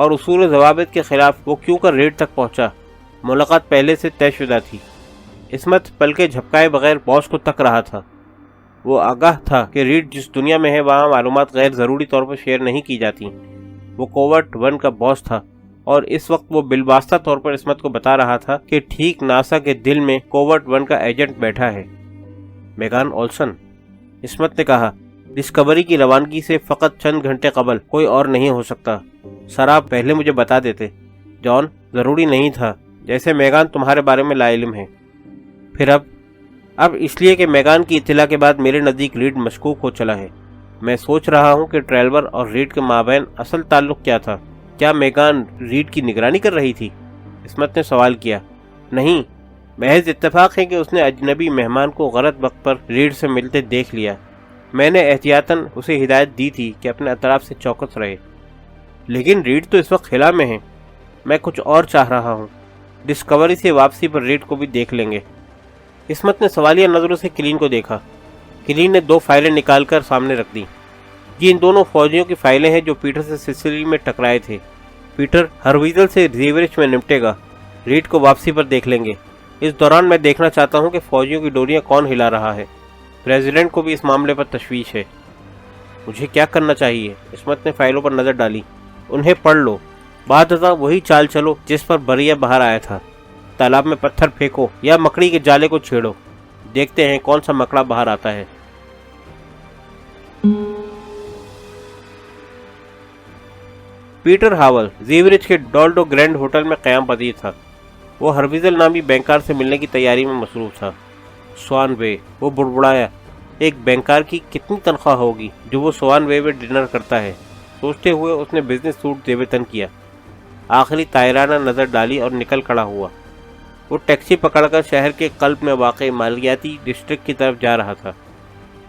اور اصول و ضوابط کے خلاف وہ کیوں کر ریڈ تک پہنچا؟ ملاقات پہلے سے طے شدہ تھی۔ عصمت پلکیں جھپکائے بغیر باس کو تک رہا تھا۔ وہ آگاہ تھا کہ ریڈ جس دنیا میں ہے وہاں معلومات غیر ضروری طور پر شیئر نہیں کی جاتی۔ وہ کوورٹ 1 کا باس تھا اور اس وقت وہ بالواسطہ طور پر عصمت کو بتا رہا تھا کہ ٹھیک ناسا کے دل میں کوورٹ 1 کا ایجنٹ بیٹھا ہے۔ میگان اولسن، عصمت نے کہا، ڈسکوری کی روانگی سے فقط چند گھنٹے قبل، کوئی اور نہیں ہو سکتا۔ سر آپ پہلے مجھے بتا دیتے۔ جان، ضروری نہیں تھا، جیسے میگان تمہارے بارے میں لا علم ہے۔ پھر اب اس لیے کہ میگان کی اطلاع کے بعد میرے نزدیک ریڈ مشکوک ہو چلا ہے۔ میں سوچ رہا ہوں کہ ٹریلور اور ریڈ کے مابین اصل تعلق کیا تھا۔ کیا میگان ریڈ کی نگرانی کر رہی تھی؟ عصمت نے سوال کیا۔ نہیں، محض اتفاق ہے کہ اس نے اجنبی مہمان کو غلط وقت پر ریڈ سے ملتے دیکھ لیا۔ میں نے احتیاطاً اسے ہدایت دی تھی کہ اپنے اطراف سے چوکس رہے۔ لیکن ریڈ تو اس وقت خلا میں ہے۔ میں کچھ اور چاہ رہا ہوں۔ ڈسکوری سے واپسی پر ریڈ کو بھی دیکھ لیں گے۔ عصمت نے سوالیہ نظروں سے کلین کو دیکھا۔ کلین نے 2 فائلیں نکال کر سامنے رکھ دیں۔ یہ ان دونوں فوجیوں کی فائلیں ہیں جو پیٹر سے سسلی میں ٹکرائے تھے۔ پیٹر ہرویزل سے زیورچ میں نمٹے گا۔ ریڈ کو واپسی پر دیکھ لیں گے۔ اس دوران میں دیکھنا چاہتا ہوں کہ فوجیوں کی ڈوریاں کون ہلا رہا ہے۔ پریزیڈنٹ کو بھی اس معاملے پر تشویش ہے۔ مجھے کیا کرنا چاہیے؟ عصمت نے فائلوں پر نظر ڈالی۔ انہیں پڑھ لو۔ بعد ازاں وہی چال چلو جس پر بریا باہر آیا تھا۔ تالاب میں پتھر پھینکو یا مکڑی کے جالے کو چھیڑو۔ دیکھتے ہیں کون سا مکڑا باہر آتا ہے۔ پیٹر ہاول زیورچ کے ڈالڈو گرینڈ ہوٹل میں قیام پذیر تھا۔ وہ ہرویزل نامی بینکار سے ملنے کی تیاری میں مصروف تھا۔ سوان وے، وہ بڑبڑایا، ایک بینکار کی کتنی تنخواہ ہوگی جو وہ سوان وے میں ڈنر کرتا ہے؟ سوچتے ہوئے اس نے بزنس سوٹ زیب تن کیا، آخری طائرانہ نظر ڈالی اور نکل کھڑا ہوا۔ وہ ٹیکسی پکڑ کر شہر کے قلب میں واقع مالیاتی ڈسٹرکٹ کی طرف جا رہا تھا۔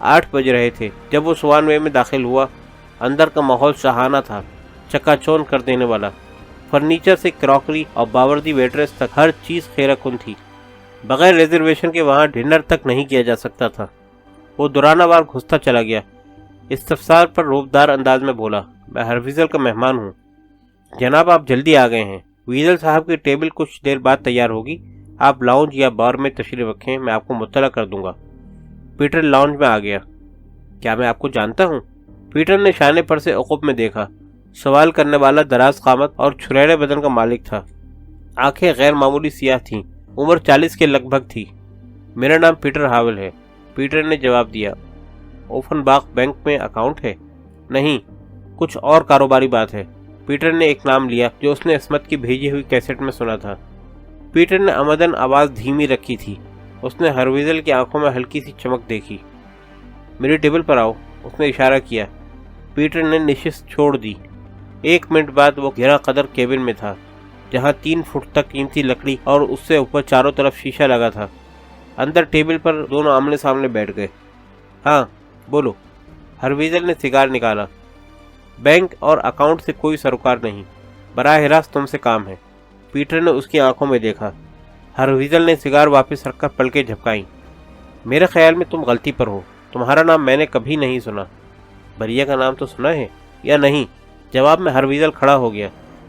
8 بج رہے تھے جب وہ سوان وے میں داخل ہوا۔ اندر کا ماحول شاہانہ تھا، چکا چون کر دینے والا۔ فرنیچر سے کراکری اور باوردی ویٹریس تک ہر چیز خیرہ کن تھی۔ بغیر ریزرویشن کے وہاں ڈنر تک نہیں کیا جا سکتا تھا۔ وہ دورانہ وار گھستا چلا گیا۔ استفسار پر روبدار انداز میں بولا، میں ہرویزل کا مہمان ہوں۔ جناب آپ جلدی آ گئے ہیں۔ ویزل صاحب کی ٹیبل کچھ دیر بعد تیار ہوگی۔ آپ لاؤنج یا بار میں تشریف رکھیں، میں آپ کو مطلع کر دوں گا۔ پیٹر لاؤنج میں آ گیا۔ کیا میں آپ کو جانتا ہوں؟ پیٹر نے شانے پر سے عقب میں دیکھا۔ سوال کرنے والا دراز قامت اور چھریرے بدن کا مالک تھا۔ آنکھیں غیر معمولی سیاہ تھیں۔ عمر 40 کے لگ بھگ تھی۔ میرا نام پیٹر ہاول ہے، پیٹر نے جواب دیا۔ اوفن باغ بینک میں اکاؤنٹ ہے؟ نہیں، کچھ اور کاروباری بات ہے۔ پیٹر نے ایک نام لیا جو اس نے عصمت کی بھیجی ہوئی کیسٹ میں سنا تھا۔ پیٹر نے آمدن آواز دھیمی رکھی تھی۔ اس نے ہرویزل کی آنکھوں میں ہلکی سی چمک دیکھی۔ میری ٹیبل پر آؤ، اس نے اشارہ کیا۔ پیٹر نے نشست چھوڑ دی۔ 1 منٹ بعد وہ گہرا قدر کیبن میں تھا، جہاں 3 فٹ تک قیمتی لکڑی اور اس سے اوپر چاروں طرف شیشہ لگا تھا۔ اندر ٹیبل پر دونوں آمنے سامنے بیٹھ گئے۔ ہاں بولو۔ ہرویزل نے سگار نکالا۔ بینک اور اکاؤنٹ سے کوئی سروکار نہیں، براہ راست تم سے کام ہے۔ پیٹر نے اس کی آنکھوں میں دیکھا۔ ہرویزل نے سگار واپس رکھ کر پلکیں جھپکائیں۔ میرے خیال میں تم غلطی پر ہو، تمہارا نام میں نے کبھی نہیں سنا۔ بریا کا نام تو سنا ہے یا نہیں؟ جواب میں ہرویزل کھڑا ہو گیا۔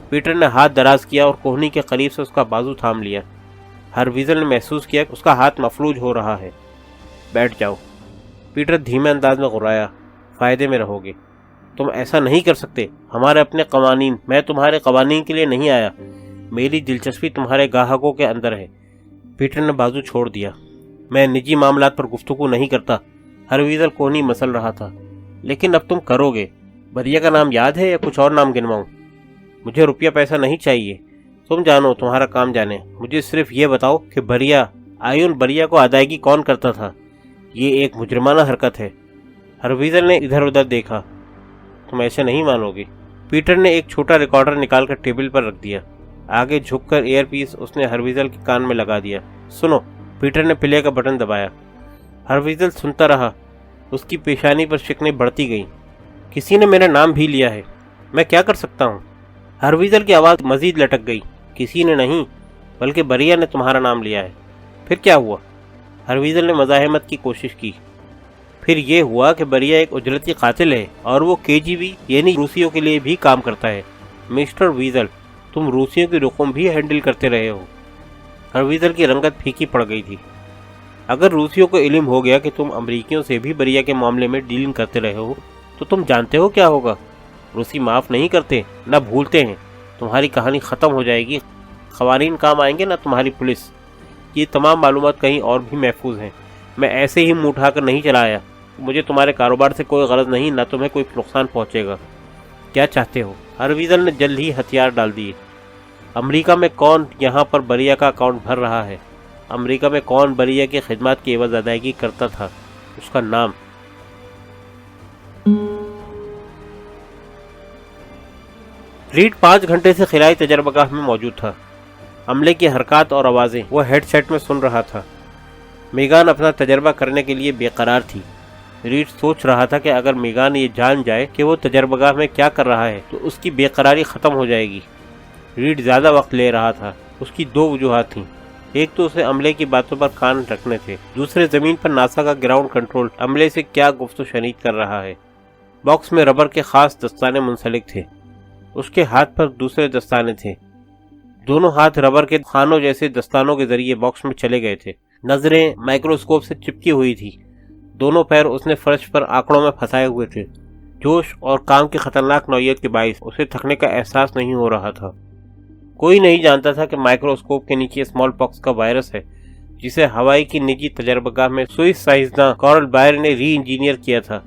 پیٹر نے ہاتھ دراز کیا اور کوہنی کے قریب سے اس کا بازو تھام لیا۔ ہرویزل نے محسوس کیا کہ اس کا ہاتھ مفلوج ہو رہا ہے۔ بیٹھ جاؤ۔ پیٹر دھیمے انداز میں غرایا، فائدے میں رہو گے۔ تم ایسا نہیں کر سکتے، ہمارے اپنے قوانین۔ میں تمہارے قوانین کے لیے نہیں آیا، میری دلچسپی تمہارے گاہکوں کے اندر ہے۔ پیٹر نے بازو چھوڑ دیا۔ میں نجی معاملات پر گفتگو نہیں کرتا۔ ہرویزل کوہنی مسل رہا تھا۔ لیکن اب تم کرو گے۔ بریا کا نام یاد ہے یا کچھ اور نام گنواؤں؟ مجھے روپیہ پیسہ نہیں چاہیے، تم جانو، تمہارا کام جانے۔ مجھے صرف یہ بتاؤ کہ آئیون بریا کو ادائیگی کون کرتا تھا؟ یہ ایک مجرمانہ حرکت ہے۔ ہرویزل نے ادھر ادھر دیکھا۔ تم ایسے نہیں مانو گے۔ پیٹر نے ایک چھوٹا ریکارڈر نکال کر ٹیبل پر رکھ دیا۔ آگے جھک کر ایئر پیس اس نے ہرویزل کے کان میں لگا دیا۔ سنو۔ پیٹر نے پلے کا بٹن دبایا۔ ہرویزل سنتا رہا۔ اس کی پیشانی پر شکنیں بڑھتی گئیں۔ کسی نے میرا نام بھی لیا ہے، میں کیا کر سکتا ہوں؟ ہرویزل کی آواز مزید لٹک گئی۔ کسی نے نہیں، بلکہ بریا نے تمہارا نام لیا ہے۔ پھر کیا ہوا؟ ہرویزل نے مزاحمت کی کوشش کی۔ پھر یہ ہوا کہ بریا ایک اجرتی قاتل ہے اور وہ KGB یعنی روسیوں کے لیے بھی کام کرتا ہے۔ مسٹر ویزل، تم روسیوں کی رقم بھی ہینڈل کرتے رہے ہو۔ ہرویزل کی رنگت پھیکی پڑ گئی تھی۔ اگر روسیوں کو علم ہو گیا کہ تم امریکیوں سے بھی بریا کے معاملے میں ڈیلنگ کرتے رہے ہو تو تم جانتے ہو کیا ہوگا۔ روسی معاف نہیں کرتے، نہ بھولتے ہیں۔ تمہاری کہانی ختم ہو جائے گی، قوانین کام آئیں گے، نہ تمہاری پولیس۔ یہ تمام معلومات کہیں اور بھی محفوظ ہیں۔ میں ایسے ہی منہ اٹھا کر نہیں چلا آیا۔ مجھے تمہارے کاروبار سے کوئی غرض نہیں، نہ تمہیں کوئی نقصان پہنچے گا۔ کیا چاہتے ہو؟ ہرویزل نے جلد ہی ہتھیار ڈال دیے۔ امریکہ میں کون یہاں پر بریا کا اکاؤنٹ بھر رہا ہے؟ امریکہ میں کون بریا کی خدمات کی عوض ادائیگی کرتا تھا؟ اس کا نام۔ ریڈ 5 گھنٹے سے خلائی تجربہ گاہ میں موجود تھا۔ عملے کی حرکات اور آوازیں وہ ہیڈ سیٹ میں سن رہا تھا۔ میگان اپنا تجربہ کرنے کے لیے بے قرار تھی۔ ریڈ سوچ رہا تھا کہ اگر میگان یہ جان جائے کہ وہ تجربہ گاہ میں کیا کر رہا ہے تو اس کی بے قراری ختم ہو جائے گی۔ ریڈ زیادہ وقت لے رہا تھا۔ اس کی 2 وجوہات تھیں۔ ایک تو اسے عملے کی باتوں پر کان رکھنے تھے، دوسرے زمین پر ناسا کا گراؤنڈ کنٹرول عملے سے کیا گفت و شنید کر رہا ہے۔ باکس میں ربر کے خاص دستانے منسلک تھے۔ اس کے ہاتھ پر دوسرے دستانے تھے۔ دونوں ہاتھ ربر کے خانوں جیسے دستانوں کے ذریعے باکس میں چلے گئے تھے۔ نظریں مائکروسکوپ سے چپکی ہوئی تھی۔ دونوں پیر اس نے فرش پر آنکڑوں میں پھنسائے ہوئے تھے۔ جوش اور کام کی خطرناک نوعیت کے باعث اسے تھکنے کا احساس نہیں ہو رہا تھا۔ کوئی نہیں جانتا تھا کہ مائکروسکوپ کے نیچے اسمال پاکس کا وائرس ہے، جسے ہوائی کی نجی تجربہ گاہ میں سوئس سائنسداں کارل بائر نے ری انجینئر کیا تھا۔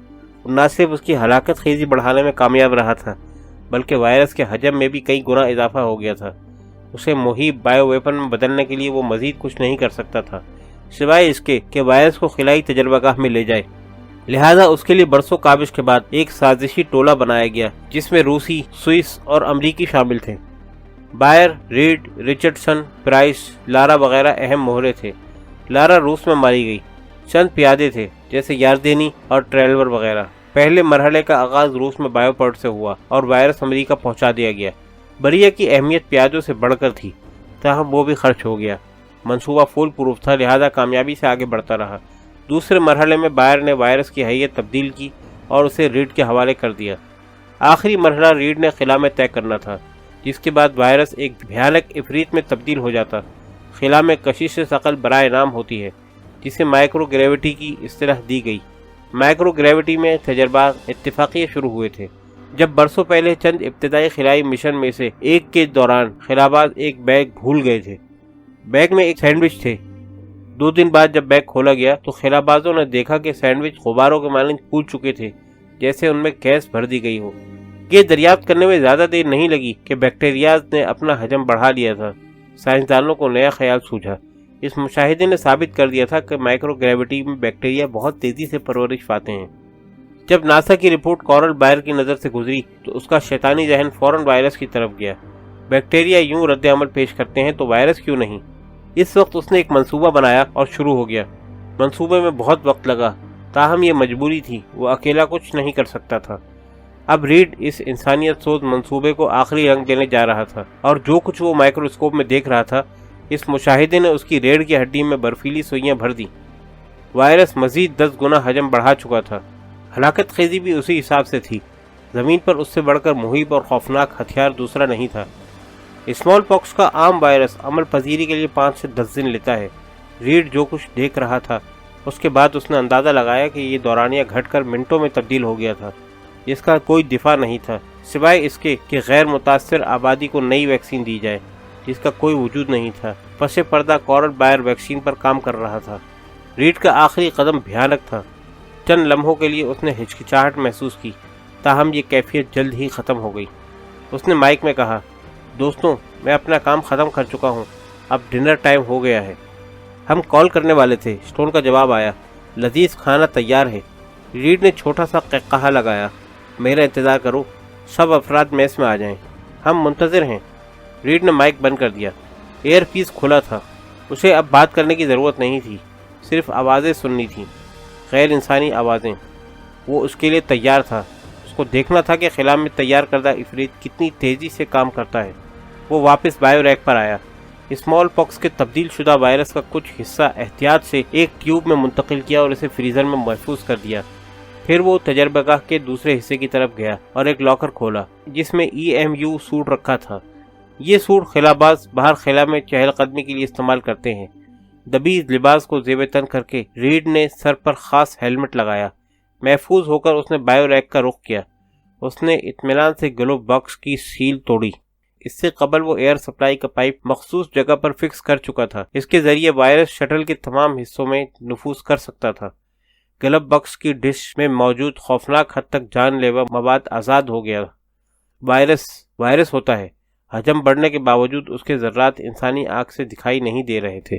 اور نہ صرف اس کی ہلاکت خیزی بڑھانے میں کامیاب رہا تھا، بلکہ وائرس کے حجم میں بھی کئی گنا اضافہ ہو گیا تھا۔ اسے مہیب بائیو ویپن میں بدلنے کے لیے وہ مزید کچھ نہیں کر سکتا تھا، سوائے اس کے کہ وائرس کو خلائی تجربہ گاہ میں لے جائے۔ لہذا اس کے لیے برسوں کاوش کے بعد ایک سازشی ٹولہ بنایا گیا، جس میں روسی، سوئس اور امریکی شامل تھے۔ بائر، ریڈ، رچرڈسن، پرائس، لارا وغیرہ اہم مہرے تھے۔ لارا روس میں ماری گئی۔ چند پیادے تھے جیسے یاردینی اور ٹریلور وغیرہ۔ پہلے مرحلے کا آغاز روس میں بایو پورٹ سے ہوا اور وائرس امریکہ پہنچا دیا گیا۔ بریا کی اہمیت پیادوں سے بڑھ کر تھی، تاہم وہ بھی خرچ ہو گیا۔ منصوبہ فول پروف تھا، لہذا کامیابی سے آگے بڑھتا رہا۔ دوسرے مرحلے میں بائر نے وائرس کی حیت تبدیل کی اور اسے ریڈ کے حوالے کر دیا۔ آخری مرحلہ ریڈ نے خلا میں طے کرنا تھا، جس کے بعد وائرس ایک بھیانک عفریت میں تبدیل ہو جاتا۔ خلا میں کشش ثقل برائے نام ہوتی ہے، جسے مائکرو گریوٹی کی اصطلاح دی گئی۔ مائکرو گریوٹی میں تجربات اتفاقیہ شروع ہوئے تھے، جب برسوں پہلے چند ابتدائی خلائی مشن میں سے ایک کے دوران خلاباز ایک بیگ بھول گئے تھے۔ بیگ میں ایک سینڈوچ تھے۔ 2 دن بعد جب بیگ کھولا گیا تو خلابازوں نے دیکھا کہ سینڈوچ غباروں کے مانند پھول چکے تھے، جیسے ان میں گیس بھر دی گئی ہو۔ یہ دریافت کرنے میں زیادہ دیر نہیں لگی کہ بیکٹیریاز نے اپنا حجم بڑھا لیا تھا۔ سائنسدانوں کو نیا خیال سوجھا۔ اس مشاہدے نے ثابت کر دیا تھا کہ مائکرو گریوٹی میں بیکٹیریا بہت تیزی سے پرورش پاتے ہیں۔ جب ناسا کی رپورٹ کارل بائر کی نظر سے گزری تو اس کا شیطانی ذہن فوراً وائرس کی طرف گیا۔ بیکٹیریا یوں رد عمل پیش کرتے ہیں تو وائرس کیوں نہیں؟ اس وقت اس نے ایک منصوبہ بنایا اور شروع ہو گیا۔ منصوبے میں بہت وقت لگا، تاہم یہ مجبوری تھی، وہ اکیلا کچھ نہیں کر سکتا تھا۔ اب ریڈ اس انسانیت سوز منصوبے کو آخری رنگ دینے جا رہا تھا، اور جو کچھ وہ مائکروسکوپ میں دیکھ رہا تھا، اس مشاہدے نے اس کی ریڑھ کی ہڈی میں برفیلی سوئیاں بھر دی۔ وائرس مزید 10 گنا حجم بڑھا چکا تھا۔ ہلاکت خیزی بھی اسی حساب سے تھی۔ زمین پر اس سے بڑھ کر محیب اور خوفناک ہتھیار دوسرا نہیں تھا۔ اسمال پاکس کا عام وائرس عمل پذیری کے لیے 5 سے 10 دن لیتا ہے۔ ریڈ جو کچھ دیکھ رہا تھا، اس کے بعد اس نے اندازہ لگایا کہ یہ دورانیہ گھٹ کر منٹوں میں تبدیل ہو گیا تھا۔ جس کا کوئی دفاع نہیں تھا، سوائے اس کے کہ غیر متاثر آبادی کو نئی ویکسین دی جائے، جس کا کوئی وجود نہیں تھا۔ پس پردہ کارل بائر ویکسین پر کام کر رہا تھا۔ ریڈ کا آخری قدم بھیانک تھا۔ چند لمحوں کے لیے اس نے ہچکچاہٹ محسوس کی، تاہم یہ کیفیت جلد ہی ختم ہو گئی۔ اس نے مائک میں کہا، دوستوں، میں اپنا کام ختم کر چکا ہوں، اب ڈنر ٹائم ہو گیا ہے۔ ہم کال کرنے والے تھے، اسٹون کا جواب آیا، لذیذ کھانا تیار ہے۔ ریڈ نے چھوٹا سا قہقہا لگایا، میرا انتظار کرو، سب افراد میس میں آ جائیں، ہم منتظر ہیں۔ ریڈ نے مائک بند کر دیا۔ ایئر پیس کھلا تھا۔ اسے اب بات کرنے کی ضرورت نہیں تھی، صرف آوازیں سننی تھیں، غیر انسانی آوازیں۔ وہ اس کے لیے تیار تھا۔ اس کو دیکھنا تھا کہ خلا میں تیار کردہ عفریت کتنی تیزی سے کام کرتا ہے۔ وہ واپس بایو ریک پر آیا۔ اسمال پاکس کے تبدیل شدہ وائرس کا کچھ حصہ احتیاط سے ایک ٹیوب میں منتقل کیا اور اسے فریزر میں محفوظ کر دیا۔ پھر وہ تجربہ گاہ کے دوسرے حصے کی طرف گیا اور ایک لاکر کھولا جس میں EMU سوٹ رکھا تھا۔ یہ سوٹ خلا باز باہر خلا میں چہل قدمی کے لیے استعمال کرتے ہیں۔ دبی لباس کو زیب تن کر کے ریڈ نے سر پر خاص ہیلمٹ لگایا۔ محفوظ ہو کر اس نے بایو ریک کا رخ کیا۔ اس نے اطمینان سے گلو باکس کی سیل توڑی۔ اس سے قبل وہ ایئر سپلائی کا پائپ مخصوص جگہ پر فکس کر چکا تھا۔ اس کے ذریعے وائرس شٹل کے تمام حصوں میں نفوذ کر سکتا تھا۔ گلو باکس کی ڈش میں موجود خوفناک حد تک جان لیوا مواد آزاد ہو گیا۔ وائرس ہوتا ہے۔ حجم بڑھنے کے باوجود اس کے ذرات انسانی آنکھ سے دکھائی نہیں دے رہے تھے۔